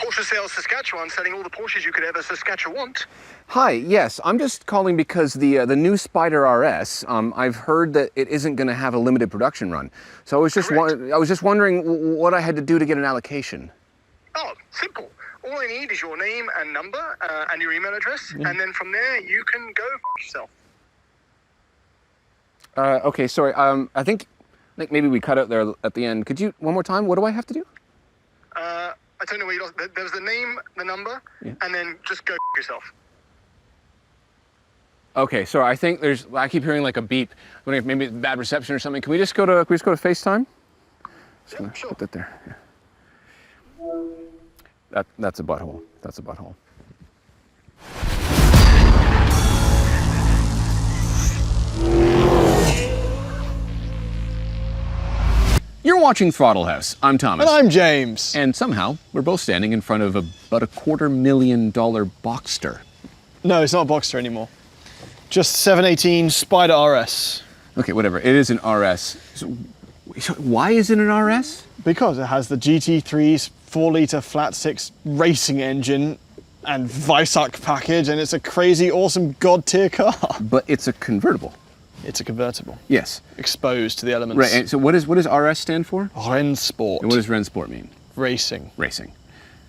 Porsche Sales Saskatchewan, selling all the Porsches you could ever Saskatchewan want. Hi, yes, I'm just calling because the new Spyder RS, I've heard that it isn't going to have a limited production run. So I was just wondering what I had to do to get an allocation. Oh, simple. All I need is your name and number and your email address, and then from there you can go f yourself. Okay, sorry. I think maybe we cut out there at the end. Could you one more time? What do I have to do? I don't know where you lost. There's the name, the number, and then just go f yourself. Okay, sorry. I think I keep hearing like a beep. I'm wondering if maybe it's bad reception or something. Can we just go to FaceTime? Yeah, sure. Put that there. Yeah. That's a butthole. That's a butthole. You're watching Throttle House. I'm Thomas. And I'm James. And somehow, we're both standing in front of about a $250,000 Boxster. No, it's not a Boxster anymore. Just 718 Spyder RS. Okay, whatever. It is an RS. So why is it an RS? Because it has the GT3's 4-litre flat six racing engine and Weissach package, and it's a crazy, awesome god tier car. But it's a convertible. It's a convertible. Yes. Exposed to the elements. Right, and so what does RS stand for? Rennsport. And what does Rennsport mean? Racing. Racing.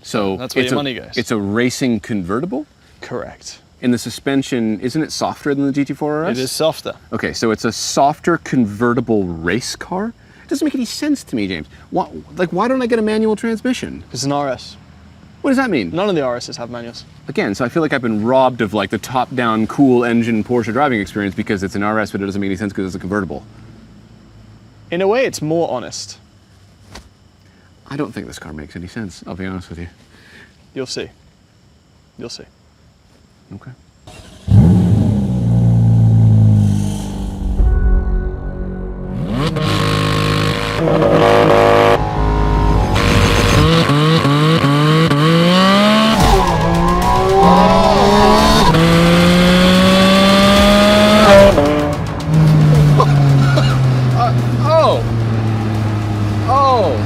So that's where your money goes. It's a racing convertible? Correct. And the suspension, isn't it softer than the GT4 RS? It is softer. Okay, so it's a softer convertible race car? It doesn't make any sense to me, James. Why don't I get a manual transmission? It's an RS. What does that mean? None of the RSs have manuals. Again, so I feel like I've been robbed of like the top-down cool engine Porsche driving experience because it's an RS, but it doesn't make any sense because it's a convertible. In a way, it's more honest. I don't think this car makes any sense, I'll be honest with you. You'll see. You'll see. Okay.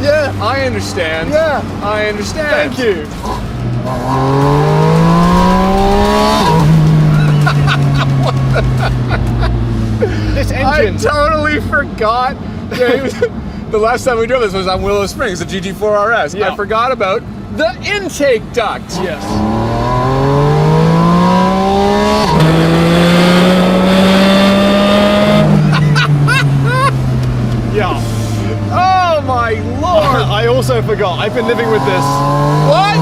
Yeah. I understand. Yeah. I understand. Thank you. This engine. I totally forgot. The last time we drove this was on Willow Springs, the GT4 RS. Yeah. I forgot about the intake duct. Yes. Yeah. Oh my lord! I also forgot. I've been living with this. What?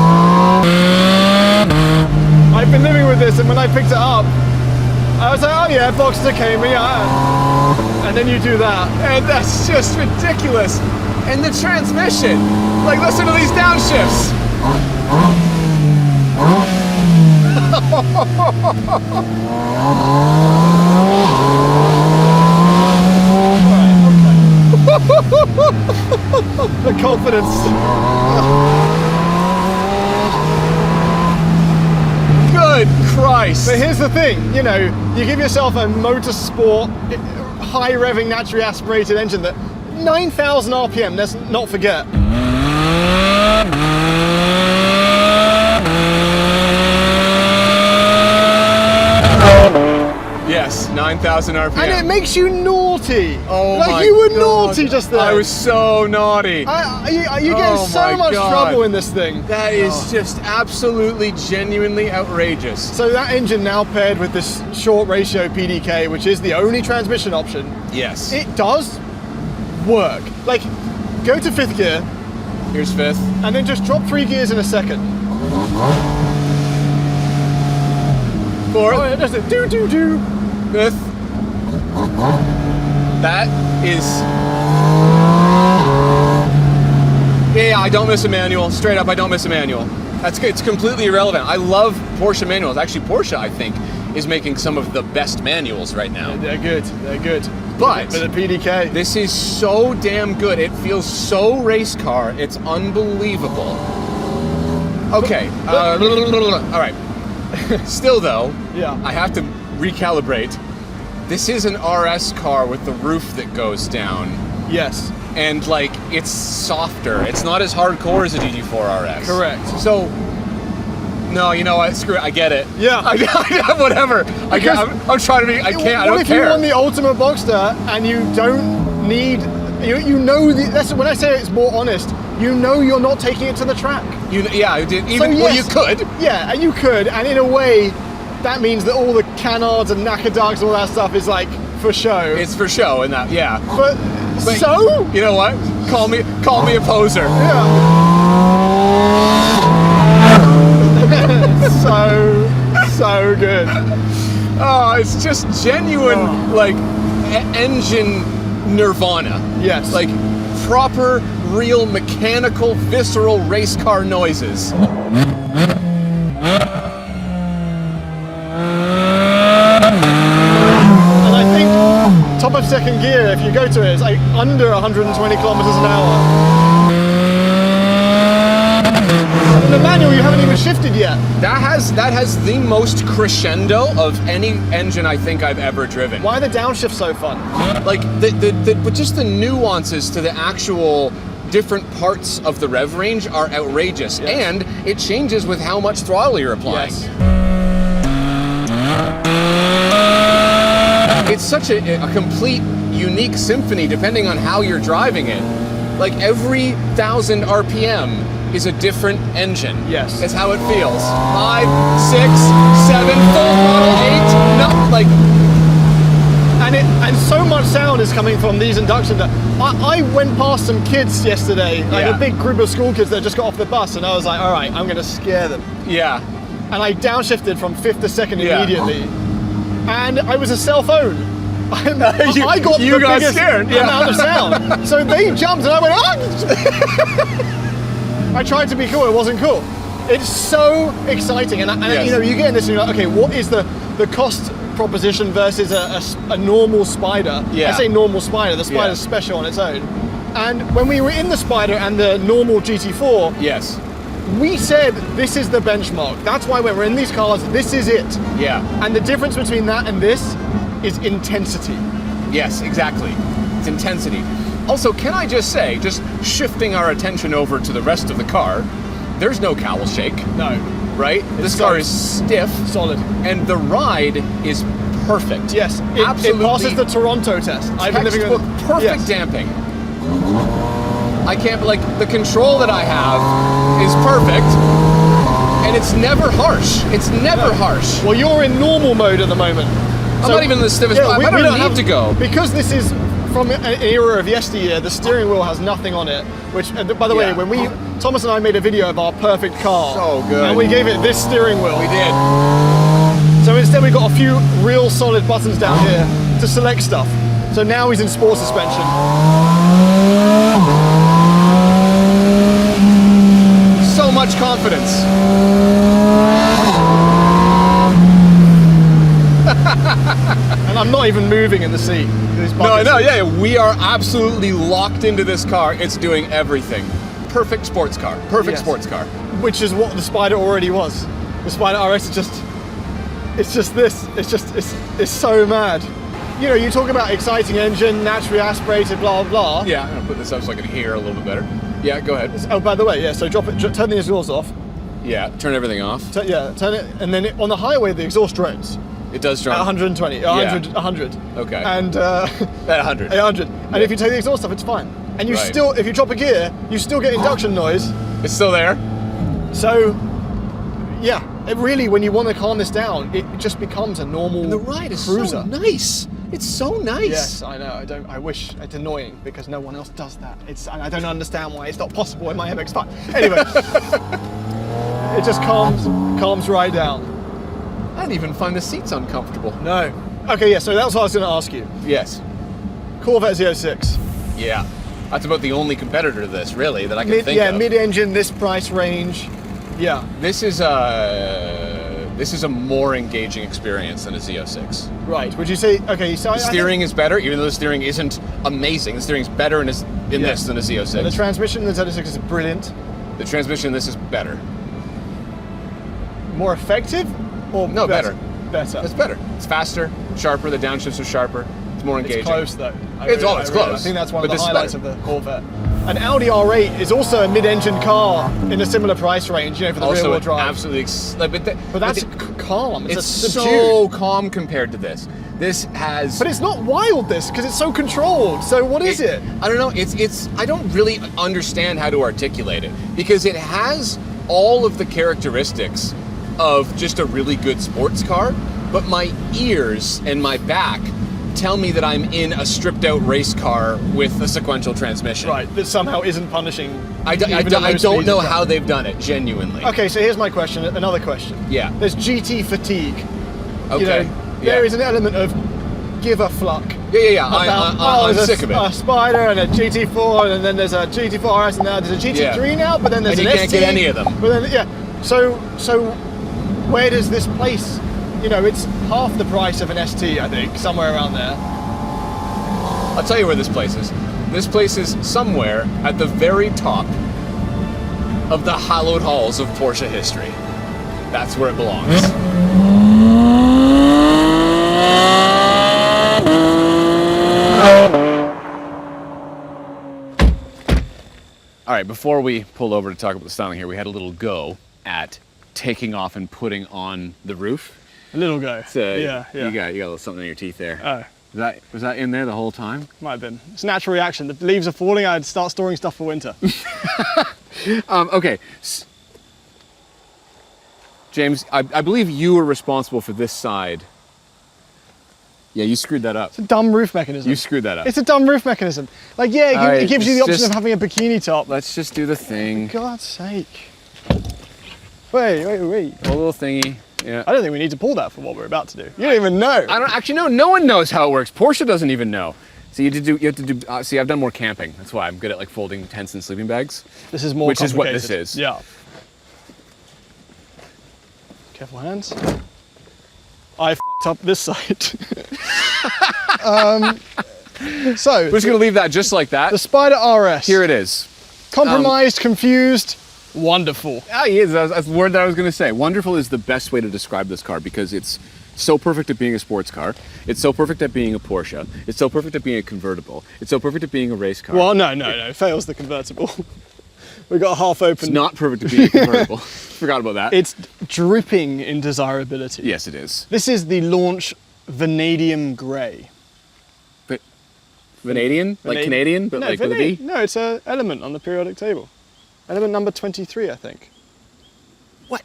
I've been living with this, and when I picked it up, I was like, oh yeah, Boxster came, yeah. And then you do that. And that's just ridiculous. And the transmission. Like, listen to these downshifts. The confidence. Good Christ. But here's the thing, you know, you give yourself a motorsport, high revving, naturally aspirated engine that 9,000 RPM, let's not forget. Yes, 9,000 RPM. And it makes you naughty. Oh like my you were God. naughty just there. I was so naughty. You get Oh so my much God. trouble in this thing. That is just absolutely, genuinely outrageous. So that engine now paired with this short ratio PDK, which is the only transmission option, Yes. it does work. Like, go to 5th gear, Here's 5th. and then just drop 3 gears in a second. 4th. Oh, it does it. Do. 5th. That is... Yeah, I don't miss a manual. Straight up, I don't miss a manual. It's completely irrelevant. I love Porsche manuals. Actually, Porsche, I think, is making some of the best manuals right now. They're good. They're good. But the PDK. this is so damn good. It feels so race car. It's unbelievable. Okay. All right. Still, though, Yeah. I have to recalibrate. This is an RS car with the roof that goes down. Yes. and like it's softer. It's not as hardcore as a GT4 RS. Correct. So, no, you know what? Screw it. I get it. Yeah. Whatever. I'm trying to be. I can't. I don't care. What if you want the ultimate Boxster and you don't need? You know that's when I say it's more honest. You know you're not taking it to the track. Yeah, I did. So, well, you could. Yeah, and you could, and in a way, that means that all the canards and knacker ducks and all that stuff is like for show. It's for show, and that, yeah. But so you know what? Call me a poser. Yeah. so good. Oh, it's just genuine like engine nirvana. Yes. Like proper, real, mechanical, visceral race car noises. And I think top of second gear, if you go to it, it's like under 120 kilometers an hour. And the manual, you haven't even shifted yet. That has the most crescendo of any engine I think I've ever driven. Why are the downshift so fun? Like but just the nuances to the actual different parts of the rev range are outrageous, yes. And it changes with how much throttle you're applying. Yes. It's such a complete, unique symphony depending on how you're driving it. Like every 1,000 RPM is a different engine. Yes. That's how it feels. 5, 6, 7, full throttle, 8, no, like. And so much sound is coming from these induction. I went past some kids yesterday, like a big group of school kids that just got off the bus, and I was like, all right, I'm gonna scare them. Yeah. And I downshifted from 5th to 2nd immediately. And I was a cell phone. I got the biggest amount of sound. So they jumped and I went, ah! I tried to be cool, it wasn't cool. It's so exciting. And yes. You know, you get in this and you're like, okay, what is the cost proposition versus a normal Spyder? Yeah. I say normal Spyder, the Spyder's special on its own. And when we were in the Spyder and the normal GT4, yes. we said this is the benchmark. That's why when we're in these cars, this is it. Yeah. And the difference between that and this is intensity. Yes, exactly. It's intensity. Also, can I just say, just shifting our attention over to the rest of the car, there's no cowl shake. No. Right? This car is stiff. Solid. And the ride is perfect. Yes. It passes the Toronto test. I've been living with perfect damping. I can't, like, the control that I have is perfect, and it's never harsh. It's never harsh. Well, you're in normal mode at the moment. I'm not even in the stiffest, but I don't need to go. Because this is from an era of yesteryear, the steering wheel has nothing on it, which, by the way, when Thomas and I made a video of our perfect car. So good. And we gave it this steering wheel. We did. So instead we got a few real solid buttons down here to select stuff. So now he's in sport suspension. So much confidence. And I'm not even moving in the seat. No, we are absolutely locked into this car. It's doing everything. Perfect sports car. Perfect sports car. Which is what the Spyder already was. The Spyder RS is it's so mad. You know, you talk about exciting engine, naturally aspirated, blah, blah, blah. Yeah, I'm gonna put this up so I can hear a little bit better. Yeah, go ahead. Oh, by the way, so drop it, turn the exhaust off. Yeah, turn everything off. Turn it, and then on the highway, the exhaust drones. It does drone. At 120, 100. Okay. And at 100. At 100. And if you take the exhaust off, it's fine. And you still, if you drop a gear, you still get induction noise. It's still there. So, yeah, it really, when you want to calm this down, it just becomes a normal and the ride is cruiser. So nice. It's so nice. Yes, I know. I wish it's annoying because no one else does that. I don't understand why it's not possible in my MX-5. Anyway, it just calms right down. I didn't even find the seats uncomfortable. No. Okay, yeah. So that's what I was going to ask you. Yes. Corvette Z06. Yeah. That's about the only competitor to this, really, that I can think of. Yeah, mid-engine, this price range. Yeah. This is a more engaging experience than a Z06. Right. Would you say? Okay. So the steering is better, even though the steering isn't amazing. The steering's better in this than a Z06. And the transmission in the Z06 is brilliant. The transmission in this is better. More effective, or no better? Better. It's better. It's faster, sharper. The downshifts are sharper. It's more engaging. It's close though. It's close. I think that's one of But the this is highlights better. of the Corvette. An Audi R8 is also a mid-engine car in a similar price range, you know, for the Also, rear-wheel drive. absolutely. But that's calm. It's subdued. so calm compared to this. This has. But it's not wild, this, because it's so controlled. So what is it? I don't know. It's. I don't really understand how to articulate it because it has all of the characteristics of just a really good sports car, but my ears and my back tell me that I'm in a stripped out race car with a sequential transmission. Right, that somehow isn't punishing. I don't know how they've done it, genuinely. Okay, so here's my question, another question. Yeah. There's GT fatigue. Okay. You know, there is an element of give a fluck. Yeah. I'm sick of it. There's a Spyder and a GT4, and then there's a GT4 RS, and now there's a GT3 now, but then there's and an you can't ST, get any of them. But then, So where does this place? You know, it's half the price of an ST, I think, somewhere around there. I'll tell you where this place is. This place is somewhere at the very top of the hallowed halls of Porsche history. That's where it belongs. All right, before we pull over to talk about the styling here, we had a little go at taking off and putting on the roof. A little go. So yeah. You got a little something in your teeth there. Oh. Was that in there the whole time? Might have been. It's a natural reaction. The leaves are falling, I'd start storing stuff for winter. Okay. James, I believe you were responsible for this side. Yeah, you screwed that up. It's a dumb roof mechanism. You screwed that up. It's a dumb roof mechanism. Like, yeah, Alright, it gives you the option just- of having a bikini top. Let's just do the thing. For God's sake. Wait. A little thingy. Yeah. I don't think we need to pull that for what we're about to do. You don't even know. I don't actually know. No one knows how it works. Porsche doesn't even know. So you have to do. See, I've done more camping. That's why I'm good at like folding tents and sleeping bags. This is more Which is what complicated. this is. Yeah. Careful hands. I f***ed up this side. So, We're just gonna leave that just like that. the Spyder RS. Here it is. Compromised, confused, wonderful. Ah, yes, that's the word that I was gonna say. Wonderful is the best way to describe this car because it's so perfect at being a sports car. It's so perfect at being a Porsche. It's so perfect at being a convertible. It's so perfect at being a race car. Well, no. Fails the convertible. We got a half open. It's not perfect at being a convertible. Forgot about that. It's dripping in desirability. Yes, it is. This is the launch Vanadium Grey. But Vanadian? Like Canadian, but no, like with a V? No, it's an element on the periodic table. Element number 23, I think. What?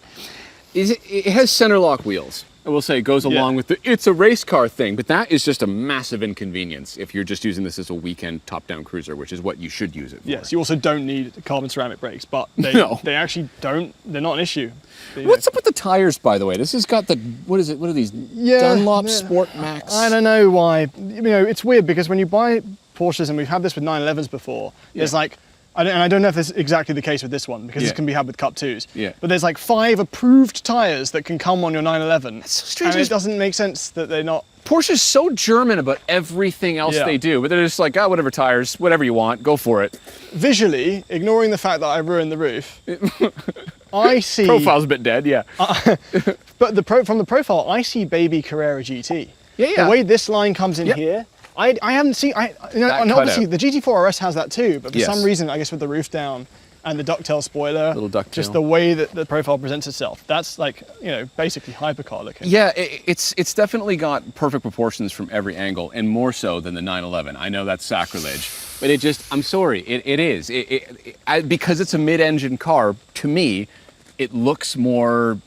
Is it? It has center lock wheels. I will say it goes along with the it's a race car thing, but that is just a massive inconvenience if you're just using this as a weekend top-down cruiser, which is what you should use it for. Yes, you also don't need carbon ceramic brakes, but they actually don't. They're not an issue. What's up with the tires, by the way? This has got the what is it? What are these? Dunlop Sport Max. I don't know why. You know, it's weird because when you buy Porsches, and we've had this with 911s before, there's like. And I don't know if this is exactly the case with this one, because this can be had with Cup 2s. Yeah. But there's like 5 approved tyres that can come on your 911. That's so strange. And it doesn't make sense that they're not. Porsche's so German about everything else they do, but they're just like, oh, whatever tires, whatever you want, go for it. Visually, ignoring the fact that I ruined the roof, I see... Profile's a bit dead, yeah. But from the profile, I see baby Carrera GT. Yeah. The way this line comes in here, I haven't seen, and obviously the GT4 RS has that too, but for some reason, I guess with the roof down and the ducktail spoiler, just the way that the profile presents itself, that's like, you know, basically hypercar looking. Yeah, it's definitely got perfect proportions from every angle, and more so than the 911. I know that's sacrilege, but it just, I'm sorry, it is. Because it's a mid-engine car, to me, it looks more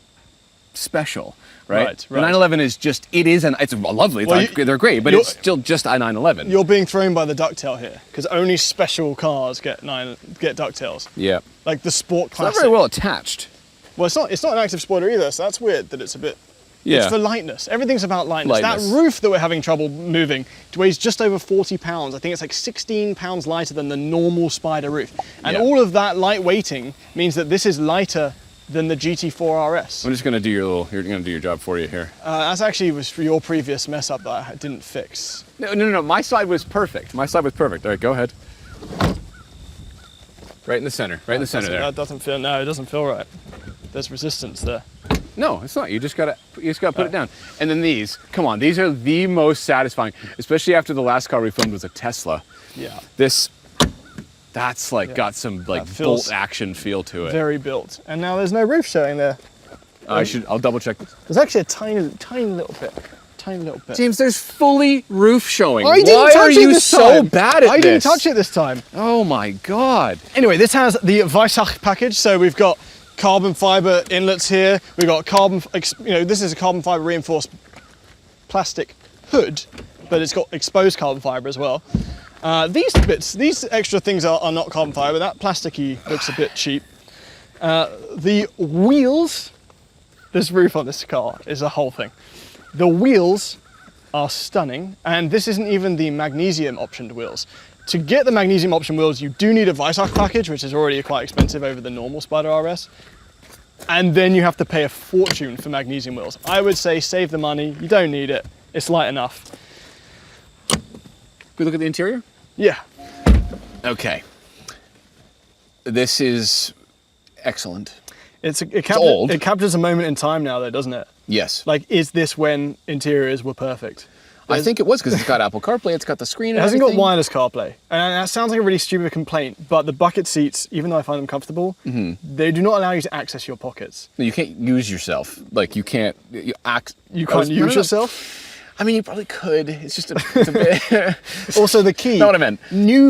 special. Right. The 911 is just, it's lovely, they're great, but it's still just a 911. You're being thrown by the ducktail here, because only special cars get ducktails. Yeah. Like the Sport Classic. It's not very well attached. Well, it's not an active spoiler either, so that's weird that it's a bit, it's for lightness. Everything's about lightness. That roof that we're having trouble moving weighs just over 40 pounds. I think it's like 16 pounds lighter than the normal Spyder roof. And all of that light weighting means that this is lighter than the GT4 RS. I'm just gonna do you're gonna do your job for you here. That's actually was for your previous mess up that I didn't fix. No, my side was perfect. All right, go ahead. Right in the center, there. That doesn't feel, no, it doesn't feel right. There's resistance there. No, it's not, you just gotta, just got to put it down. And then these, come on, these are the most satisfying, especially after the last car we filmed was a Tesla. Yeah. That's like got some like bolt action feel to it. Very built. And now there's no roof showing there. I'll double check this. There's actually a tiny little bit. Tiny little bit. James, there's fully roof showing. Why are you so bad at this? I didn't touch it this time. Oh my God. Anyway, this has the Weissach package. So we've got carbon fiber inlets here. We've got this is a carbon fiber reinforced plastic hood, but it's got exposed carbon fiber as well. These extra things are not carbon fiber. That plasticky looks a bit cheap. The wheels, this roof on this car is a whole thing. The wheels are stunning, and this isn't even the magnesium optioned wheels. To get the magnesium option wheels, you do need a Weissach package, which is already quite expensive over the normal Spyder RS. And then you have to pay a fortune for magnesium wheels. I would say save the money. You don't need it. It's light enough. Can we look at the interior? Yeah. Okay. This is excellent. It's old. It captures a moment in time now, though, doesn't it? Yes. Like, is this when interiors were perfect? I think it was, because it's got Apple CarPlay, it's got the screen and everything. It hasn't got wireless CarPlay. And that sounds like a really stupid complaint, but the bucket seats, even though I find them comfortable, they do not allow you to access your pockets. No, you can't use yourself. Like, you can't... You can't use yourself? I mean, you probably could. It's just a bit... Also, the key... Not what I meant.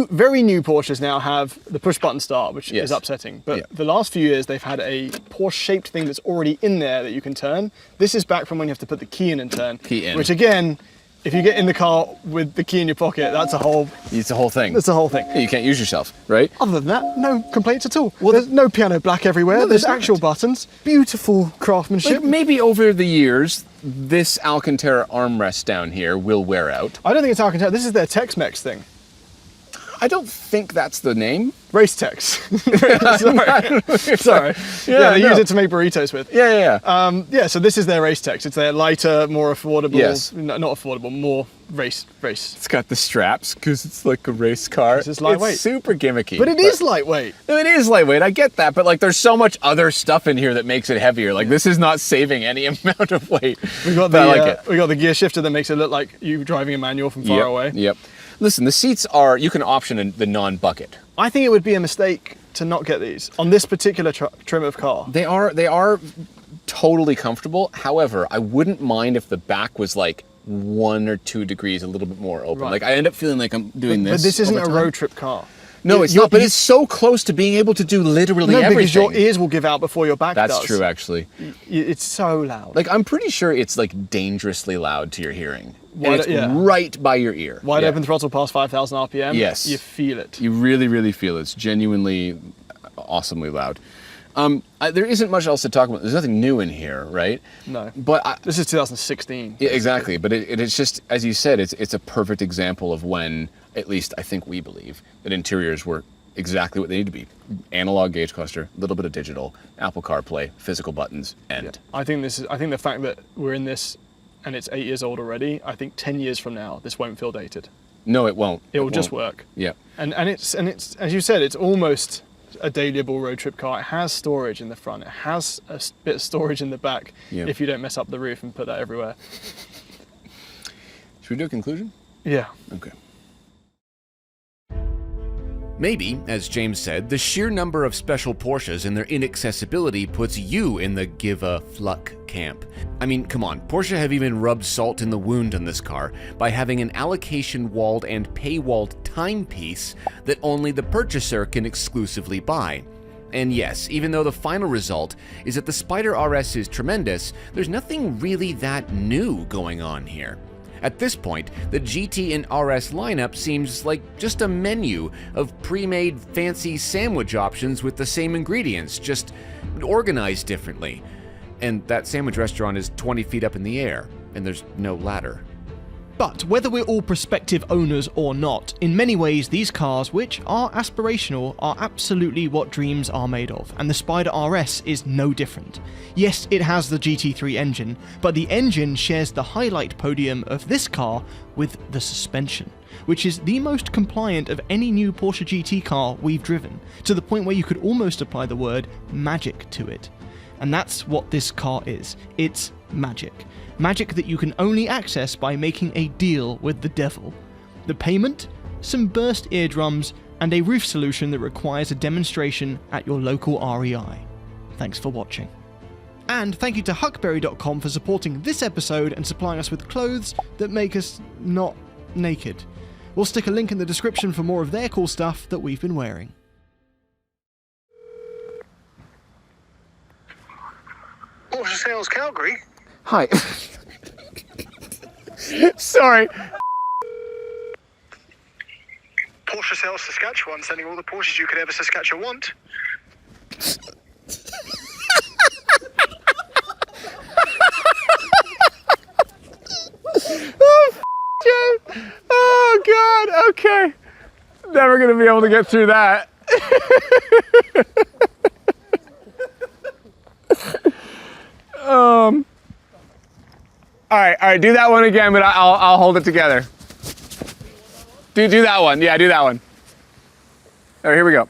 Very new Porsches now have the push-button start, which is upsetting. But the last few years, they've had a Porsche-shaped thing that's already in there that you can turn. This is back from when you have to put the key in and turn. Key in. Which, again... If you get in the car with the key in your pocket, that's a whole... It's a whole thing. That's a whole thing. Yeah, you can't use yourself, right? Other than that, no complaints at all. Well, there's no piano black everywhere. There's actual buttons. Beautiful craftsmanship. Like maybe over the years, this Alcantara armrest down here will wear out. I don't think it's Alcantara. This is their Tex-Mex thing. I don't think that's the name. Race Tex. Sorry. Yeah, they use it to make burritos with. Yeah. So this is their Race Tex. It's their lighter, more affordable. Yes. Not affordable, more race. It's got the straps because it's like a race car. It's lightweight. It's super gimmicky. But it is lightweight. No, it is lightweight. I get that, but like there's so much other stuff in here that makes it heavier. Like this is not saving any amount of weight. We got the gear shifter that makes it look like you driving a manual from far away. Yep. Listen, the seats are, you can option the non-bucket. I think it would be a mistake to not get these on this particular trim of car. They are totally comfortable. However, I wouldn't mind if the back was like 1 or 2 degrees a little bit more open. Right. Like I end up feeling like I'm doing this. But this isn't a road trip car. No, it's not, but it's so close to being able to do literally everything. Because your ears will give out before your back does. That's true, actually. It's so loud. Like, I'm pretty sure it's, like, dangerously loud to your hearing. And it's right by your ear. Wide open throttle past 5,000 RPM. Yes. You feel it. You really, really feel it. It's genuinely awesomely loud. There isn't much else to talk about. There's nothing new in here, right? No. But this is 2016. Yeah, exactly. But it's just, as you said, it's a perfect example of when, at least I think we believe, that interiors were exactly what they need to be. Analog gauge cluster, a little bit of digital, Apple CarPlay, physical buttons, and... Yeah. I think the fact that we're in this and it's 8 years old already, I think 10 years from now, this won't feel dated. No, it won't. It will just work. Yeah. And it's, as you said, it's almost a dailyable road trip car. It has storage in the front. It has a bit of storage in the back if you don't mess up the roof and put that everywhere. Should we do a conclusion? Yeah. Okay. Maybe, as James said, the sheer number of special Porsches and their inaccessibility puts you in the give a fluck camp. I mean, come on, Porsche have even rubbed salt in the wound on this car by having an allocation-walled and paywalled timepiece that only the purchaser can exclusively buy. And yes, even though the final result is that the Spyder RS is tremendous, there's nothing really that new going on here. At this point, the GT and RS lineup seems like just a menu of pre-made fancy sandwich options with the same ingredients, just organized differently. And that sandwich restaurant is 20 feet up in the air, and there's no ladder. But whether we're all prospective owners or not, in many ways these cars, which are aspirational, are absolutely what dreams are made of, and the Spyder RS is no different. Yes, it has the GT3 engine, but the engine shares the highlight podium of this car with the suspension, which is the most compliant of any new Porsche GT car we've driven, to the point where you could almost apply the word magic to it. And that's what this car is. It's magic. Magic that you can only access by making a deal with the devil. The payment? Some burst eardrums and a roof solution that requires a demonstration at your local REI. Thanks for watching. And thank you to huckberry.com for supporting this episode and supplying us with clothes that make us not naked. We'll stick a link in the description for more of their cool stuff that we've been wearing. Porsche Sales Calgary. Hi. Sorry. Porsche Sales Saskatchewan, sending all the Porsches you could ever Saskatchewan want. Oh God, okay. Never gonna be able to get through that. All right, do that one again, but I'll hold it together. Do that one, yeah, do that one. All right, here we go.